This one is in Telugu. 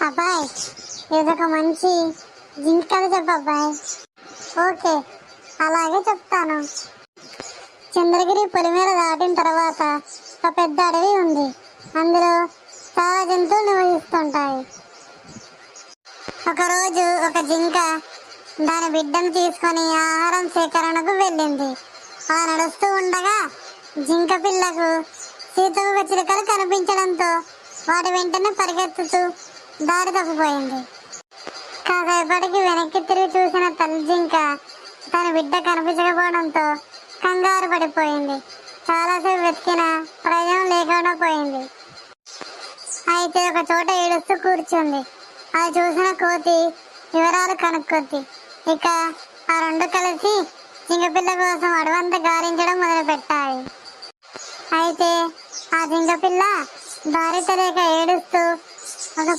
అబ్బాయి, ఇదొక మంచి జింక కథ చెప్పు అబ్బాయి. ఓకే, అలాగే చెప్తాను. చంద్రగిరి పొలిమేర దాటిన తర్వాత ఒక పెద్ద అడవి ఉంది. అందులో చాలా జంతువులు నివసిస్తుంటాయి. ఒకరోజు ఒక జింక దాని బిడ్డను తీసుకొని ఆహారం సేకరణకు వెళ్ళింది. అలా నడుస్తూ ఉండగా జింక పిల్లకు సీతమ్మ చిలుకలు కనిపించడంతో వాటి వెంటనే పరిగెత్తుతూ దారి తప్పిపోయింది. కాసేపటికి వెనక్కి తిరిగి చూసిన తల్లి జింక తన బిడ్డ కనిపించకపోవడంతో కంగారు పడిపోయింది. చాలాసేపు వెతికినా ప్రయోజనం లేకుండా పోయింది. అయితే ఒక చోట ఏడుస్తూ కూర్చుంది. అది చూసిన కోతి వివరాలు కనుక్కుంది. ఇక ఆ రెండు కలిసి జింకపిల్ల కోసం అడవంతా గాలించడం మొదలుపెట్టాయి. అయితే ఆ జింకపిల్ల దారి తెలియక ఏడుస్తూ ఒక